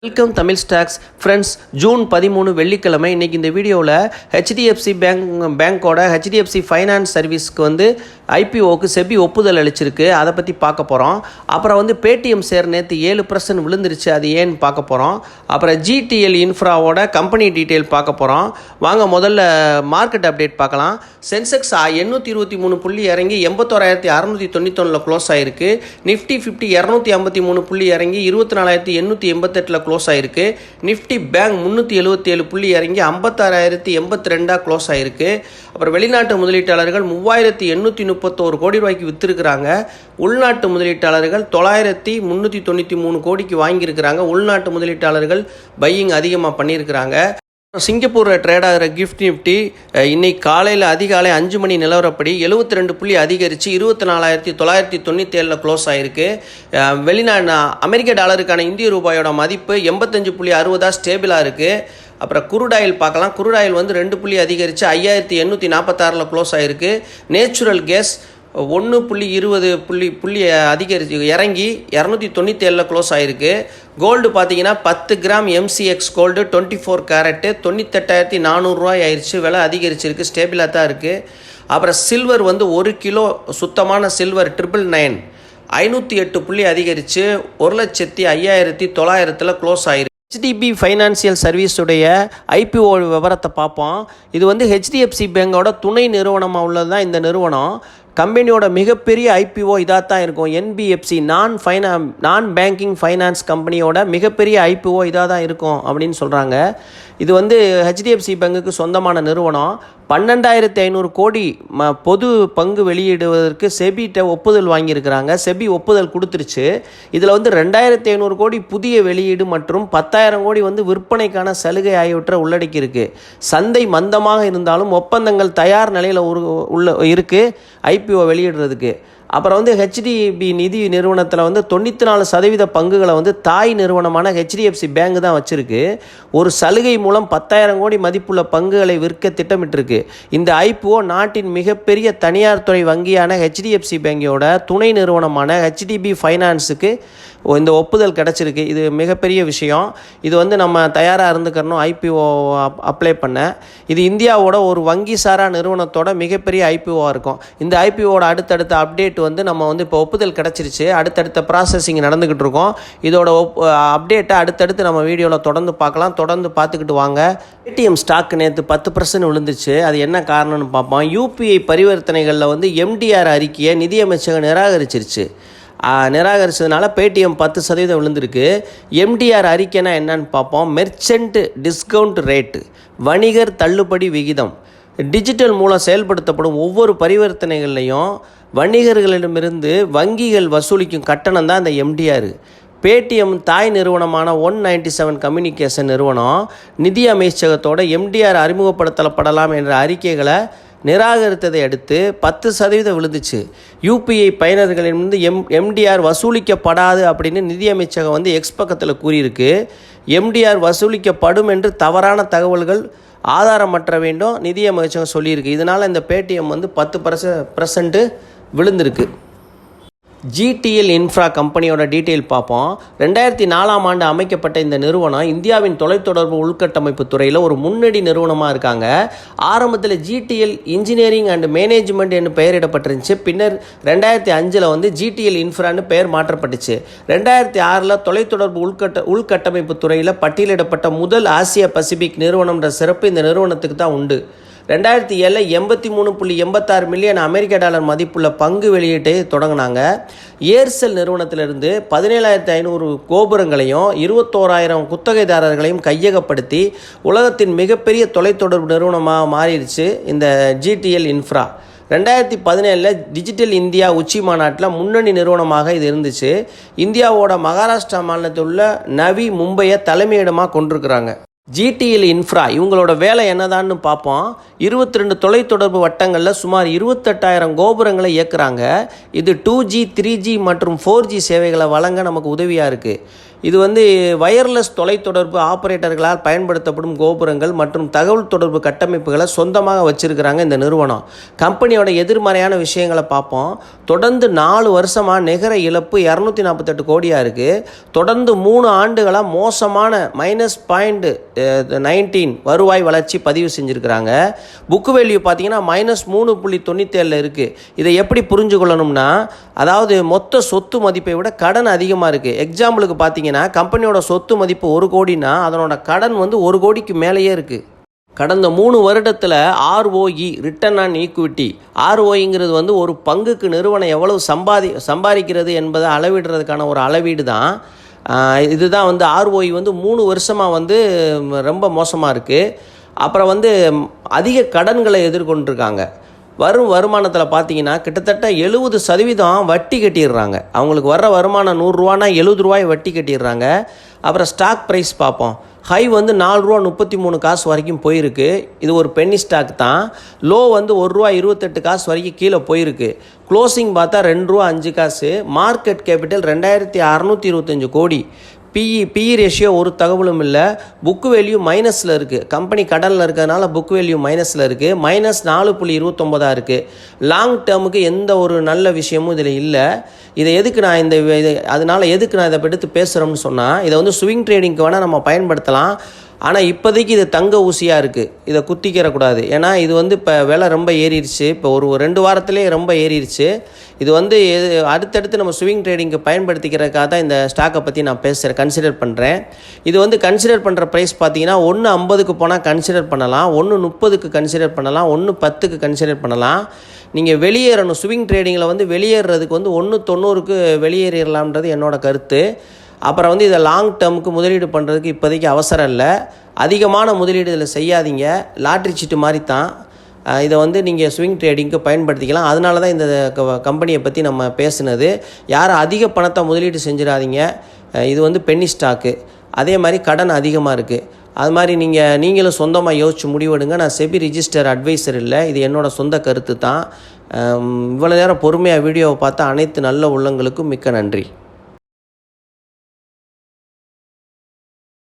Welcome Tamil stocks friends. June 13 வெள்ளிக்கிழமை. இன்றைக்கி இந்த வீடியோவில் ஹெச்டிஎஃப்சி பேங்க்கோட ஹெச்டிஎஃப்சி ஃபைனான்ஸ் சர்வீஸ்க்கு ஐபிஓக்கு செபி ஒப்புதல் அளிச்சிருக்கு. அதை பற்றி பார்க்க போகிறோம். அப்புறம் பேடிஎம் ஷேர் நேற்று 7% விழுந்துருச்சு, அது ஏன்னு பார்க்க போகிறோம். அப்புறம் ஜிடிஎல் இன்ஃப்ராவோட கம்பெனி டீட்டெயில் பார்க்க போகிறோம். வாங்க முதல்ல மார்க்கெட் அப்டேட் பார்க்கலாம். சென்செக்ஸ் 823 புள்ளி இறங்கி 81,691 க்ளோஸ் ஆகிருக்கு. நிஃப்டி 50 253 புள்ளி இறங்கி 24,888 க்ளோஸ் ஆயிருக்கு. நிஃப்டி பேங்க் 377 புள்ளி இறங்கி 56,082 க்ளோஸ் ஆயிருக்கு. அப்புறம் வெளிநாட்டு முதலீட்டாளர்கள் 3,831 கோடி ரூபாய்க்கு விற்றுருக்கிறாங்க. உள்நாட்டு முதலீட்டாளர்கள் 9,393 கோடிக்கு வாங்கியிருக்கிறாங்க. உள்நாட்டு முதலீட்டாளர்கள் பையிங் அதிகமாக பண்ணியிருக்கிறாங்க. சிங்கப்பூரில் ட்ரேட் ஆகிற கிஃப்ட் நிஃப்டி இன்னைக்கு காலையில் அதிகாலை 5 மணி நிலவரப்படி 72 புள்ளி அதிகரித்து 24,997 க்ளோஸ் ஆகிருக்கு. அமெரிக்க டாலருக்கான இந்திய ரூபாயோட மதிப்பு 85.60 ஸ்டேபிளாக இருக்குது. அப்புறம் குருடாயில் பார்க்கலாம். குருடாயில் 2 புள்ளி அதிகரித்து 5,846 க்ளோஸ் ஆகிருக்கு. நேச்சுரல் கேஸ் 1.20 அதிகரிச்சு இறங்கி 297 க்ளோஸ் ஆகிருக்கு. கோல்டு பார்த்தீங்கன்னா 10 கிராம் எம்சிஎக்ஸ் கோல்டு 24 கேரட்டு 98,400 ரூபாய் ஆயிடுச்சு. விலை அதிகரிச்சிருக்கு, ஸ்டேபிளாக தான் இருக்குது. அப்புறம் சில்வர் 1 கிலோ சுத்தமான சில்வர் 999 508 புள்ளி அதிகரித்து 1,05,900 க்ளோஸ் ஆயிருக்கு. ஹெச்டிபி ஃபைனான்சியல் சர்வீஸுடைய ஐபிஓ விவரத்தை பார்ப்போம். இது ஹெச்டிஎஃப்சி பேங்கோட துணை நிறுவனமாக உள்ளது தான் இந்த நிறுவனம். கம்பெனியோட மிகப்பெரிய ஐபிஓ இதாக தான் இருக்கும். என்பிஎஃப்சி நான் பேங்கிங் ஃபைனான்ஸ் கம்பெனியோட மிகப்பெரிய ஐபிஓ இதாக தான் இருக்கும் அப்படின்னு சொல்கிறாங்க. இது ஹெச்டிஎஃப்சி பேங்குக்கு சொந்தமான நிறுவனம். 12,500 கோடி பொது பங்கு வெளியிடுவதற்கு செபிட்ட ஒப்புதல் வாங்கியிருக்கிறாங்க. செபி ஒப்புதல் கொடுத்துருச்சு. இதில் 2,500 கோடி புதிய வெளியீடு மற்றும் 10,000 கோடி விற்பனைக்கான சலுகை ஆகியவற்றை உள்ளடக்கியிருக்கு. சந்தை மந்தமாக இருந்தாலும் ஒப்பந்தங்கள் தயார் நிலையில் இருக்குது ஐபிஓ வெளியிடுறதுக்கு. அப்புறம் ஹெச்டிபி நிதி நிறுவனத்தில் 94% பங்குகளை தாய் நிறுவனமான ஹெச்டிஎஃப்சி பேங்க் தான் வச்சுருக்கு. ஒரு சலுகை மூலம் 10,000 கோடி மதிப்புள்ள பங்குகளை விற்க திட்டமிட்டிருக்கு. இந்த ஐபிஓ நாட்டின் மிகப்பெரிய தனியார் துறை வங்கியான ஹெச்டிஎஃப்சி பேங்கோட துணை நிறுவனமான ஹெச்டிபி ஃபைனான்ஸுக்கு இந்த ஒப்புதல் கிடச்சிருக்கு. இது மிகப்பெரிய விஷயம். இது நம்ம தயாராக இருந்துக்கிறணும் ஐபிஓ அப்ளை பண்ண. இது இந்தியாவோட ஒரு வங்கி சாரா நிறுவனத்தோட மிகப்பெரிய ஐபிஓவாக இருக்கும். இந்த ஐபிஓட அடுத்தடுத்த அப்டேட் நம்ம இப்போ ஒப்புதல் கிடச்சிருச்சு. அடுத்தடுத்த ப்ராசஸிங் நடந்துக்கிட்டு இருக்கோம். இதோட அப்டேட்டை அடுத்தடுத்து நம்ம வீடியோவில் தொடர்ந்து பார்க்கலாம். தொடர்ந்து பார்த்துக்கிட்டு வாங்க. பேடிஎம் ஸ்டாக் நேற்று 10% விழுந்துச்சு. அது என்ன காரணம்னு பார்ப்போம். யூபிஐ பரிவர்த்தனைகளில் எம்டிஆர் அறிக்கையை நிதியமைச்சகம் நிராகரிச்சதுனால பேடிஎம் 10% விழுந்திருக்கு. எம்டிஆர் அறிக்கைனா என்னன்னு பார்ப்போம். மெர்ச்சன்ட் டிஸ்கவுண்ட் ரேட்டு, வணிகர் தள்ளுபடி விகிதம். டிஜிட்டல் மூலம் செயல்படுத்தப்படும் ஒவ்வொரு பரிவர்த்தனைகள்லையும் வணிகர்களிடமிருந்து வங்கிகள் வசூலிக்கும் கட்டணம் தான் இந்த எம்டிஆர். பேடிஎம் தாய் நிறுவனமான 197 கம்யூனிகேஷன் நிறுவனம் நிதி அமைச்சகத்தோட எம்டிஆர் அறிமுகப்படுத்தப்படலாம் என்ற அறிக்கைகளை நிராகரித்ததை அடுத்து 10% விழுந்துச்சு. யூபிஐ பயனர்களிடமிருந்து எம்டிஆர் வசூலிக்கப்படாது அப்படின்னு நிதி அமைச்சகம் எக்ஸ் பக்கத்தில் கூறியிருக்கு. எம்டிஆர் வசூலிக்கப்படும் என்று தவறான தகவல்கள் ஆதாரமற்ற வேண்டும் நிதி அமைச்சகம் சொல்லியிருக்கு. இதனால் இந்த பேடிஎம் 10% விழுந்திருக்கு. ஜிடிஎல் இன்ஃப்ரா கம்பெனியோட டீட்டெயில் பார்ப்போம். 2004ஆம் ஆண்டு அமைக்கப்பட்ட இந்த நிறுவனம் இந்தியாவின் தொலைத்தொடர்பு உள்கட்டமைப்பு துறையில் ஒரு முன்னணி நிறுவனமாக இருக்காங்க. ஆரம்பத்தில் ஜிடிஎல் இன்ஜினியரிங் அண்ட் மேனேஜ்மெண்ட் என்று பெயரிடப்பட்டிருந்துச்சு. பின்னர் 2005 ஜிடிஎல் இன்ஃப்ரான்னு பெயர் மாற்றப்பட்டுச்சு. 2006 தொலைத்தொடர்பு உள்கட்டமைப்பு துறையில் பட்டியலிடப்பட்ட முதல் ஆசியா பசிபிக் நிறுவனம்ன்ற சிறப்பு இந்த நிறுவனத்துக்கு தான் உண்டு. 2007 $83.86 மில்லியன் அமெரிக்க டாலர் மதிப்புள்ள பங்கு வெளியீட்டை தொடங்கினாங்க. ஏர்செல் நிறுவனத்திலிருந்து 17,500 கோபுரங்களையும் 21,000 குத்தகைதாரர்களையும் கையகப்படுத்தி உலகத்தின் மிகப்பெரிய தொலைத்தொடர்பு நிறுவனமாக மாறிடுச்சு இந்த ஜிடிஎல் இன்ஃப்ரா. 2017 டிஜிட்டல் இந்தியா உச்சி மாநாட்டில் முன்னணி நிறுவனமாக இது இருந்துச்சு. இந்தியாவோட மகாராஷ்டிரா மாநிலத்தில் உள்ள நவி மும்பையை தலைமையிடமாக கொண்டிருக்கிறாங்க. ஜிடிஎல் இன்ஃப்ரா இவங்களோட வேலை என்னதான்னு பார்ப்போம். 22 தொலைத்தொடர்பு வட்டங்களில் சுமார் 28,000 கோபுரங்களை இயக்குறாங்க. இது 2G 3G மற்றும் 4G சேவைகளை வழங்க நமக்கு உதவியாக இருக்குது. இது வந்து வயர்லெஸ் தொலைத்தொடர்பு ஆப்ரேட்டர்களால் பயன்படுத்தப்படும் கோபுரங்கள் மற்றும் தகவல் தொடர்பு கட்டமைப்புகளை சொந்தமாக வச்சுருக்கிறாங்க இந்த நிறுவனம். கம்பெனியோட எதிர்மறையான விஷயங்களை பார்ப்போம். தொடர்ந்து 4 வருஷமாக நிகர இழப்பு 248 கோடியாக இருக்குது. தொடர்ந்து 3 ஆண்டுகளாக மோசமான -0.19 வருவாய் வளர்ச்சி பதிவு செஞ்சுருக்கிறாங்க. புக் வேல்யூ பார்த்தீங்கன்னா -3.97 இருக்குது. இதை எப்படி புரிஞ்சு கொள்ளணும்னா, அதாவது மொத்த சொத்து மதிப்பை விட கடன் அதிகமாக இருக்குது. எக்ஸாம்பிளுக்கு பார்த்தீங்கன்னா, கம்பெனியோட சொத்து மதிப்பு 1 கோடினா அதனோட கடன் வந்து 1 கோடிக்கு மேலேயே இருக்குது. கடந்த 3 வருடத்தில் ROE ரிட்டர்ன் ஆன் ஈக்விட்டி, ROEங்கிறது வந்து ஒரு பங்குக்கு நிறுவனம் எவ்வளவு சம்பாதிக்கிறது என்பதை அளவிடுறதுக்கான ஒரு அளவீடு தான். இதுதான் வந்து ROE வந்து 3 வருஷமாக வந்து ரொம்ப மோசமாக இருக்குது. அப்புறம் வந்து அதிக கடன்களை எதிர்கொண்டிருக்காங்க. வருமானத்தில் பார்த்தீங்கன்னா கிட்டத்தட்ட 70% வட்டி கட்டிடுறாங்க. அவங்களுக்கு வர்ற வருமானம் 100 ரூபானா 70 ரூபாய் வட்டி கட்டிடுறாங்க. அப்புறம் ஸ்டாக் ப்ரைஸ் பார்ப்போம். ஹை வந்து 4 ரூபா 33 காசு வரைக்கும் போயிருக்கு. இது ஒரு பென்னி ஸ்டாக் தான். லோ வந்து 1 ரூபா 28 காசு வரைக்கும் கீழே போயிருக்கு. க்ளோசிங் பார்த்தா 2 ரூபா 5 காசு. மார்க்கெட் கேபிட்டல் 2625 கோடி. பிஇ ரேஷியோ ஒரு தகவலும் இல்லை. புக் வேல்யூ மைனஸில் இருக்குது. கம்பெனி கடனில் இருக்கிறதுனால புக் வேல்யூ மைனஸில் இருக்குது. -4.29 இருக்குது. லாங் டேர்முக்கு எந்த ஒரு நல்ல விஷயமும் இதில் இல்லை. இதை எதுக்கு நான் அதனால் எதுக்கு நான் இதை எடுத்து பேசுகிறோம்னு சொன்னால், இதை வந்து ஸ்விங் ட்ரேடிங்க்கு வேணால் நம்ம பயன்படுத்தலாம். ஆனால் இப்போதைக்கு இது தங்க ஊசியாக இருக்குது. இதை குத்திக்கிறக்கூடாது. ஏன்னா இது வந்து இப்போ விலை ரொம்ப ஏறிடுச்சு. இப்போ ஒரு 2 வாரத்திலே ரொம்ப ஏறிடுச்சு. இது வந்து அடுத்தடுத்து நம்ம ஸ்விங் ட்ரேடிங்க்கு பயன்படுத்திக்கிறதுக்காக தான் இந்த ஸ்டாக்கை பற்றி நான் கன்சிடர் பண்ணுறேன். இது வந்து கன்சிடர் பண்ணுற ப்ரைஸ் பார்த்தீங்கன்னா 1.50க்கு போனால் கன்சிடர் பண்ணலாம், 1.30க்கு கன்சிடர் பண்ணலாம், 1.10க்கு கன்சிடர் பண்ணலாம். நீங்கள் வெளியேறணும். ஸ்விங் ட்ரேடிங்கில் வந்து வெளியேறதுக்கு வந்து 1.90க்கு வெளியேறலாம்ன்றது என்னோட கருத்து. அப்புறம் வந்து இதை லாங் டேர்முக்கு முதலீடு பண்ணுறதுக்கு இப்போதைக்கு அவசரம் இல்லை. அதிகமான முதலீடு இதில் செய்யாதீங்க. லாட்ரி சீட்டு மாதிரி தான். இதை வந்து நீங்கள் ஸ்விங் ட்ரேடிங்க்கு பயன்படுத்திக்கலாம். அதனால தான் இந்த கம்பெனியை பற்றி நம்ம பேசுனது. யாரும் அதிக பணத்தை முதலீடு செஞ்சிடாதீங்க. இது வந்து பென்னி ஸ்டாக்கு. அதே மாதிரி கடன் அதிகமாக இருக்குது. அது மாதிரி நீங்களும் சொந்தமாக யோசிச்சு முடிவெடுங்க. நான் செபி ரிஜிஸ்டர் அட்வைசர் இல்லை. இது என்னோடய சொந்த கருத்து தான். இவ்வளோ நேரம் பொறுமையாக வீடியோவை பார்த்தா அனைத்து நல்ல உள்ளங்களுக்கும் மிக்க நன்றி.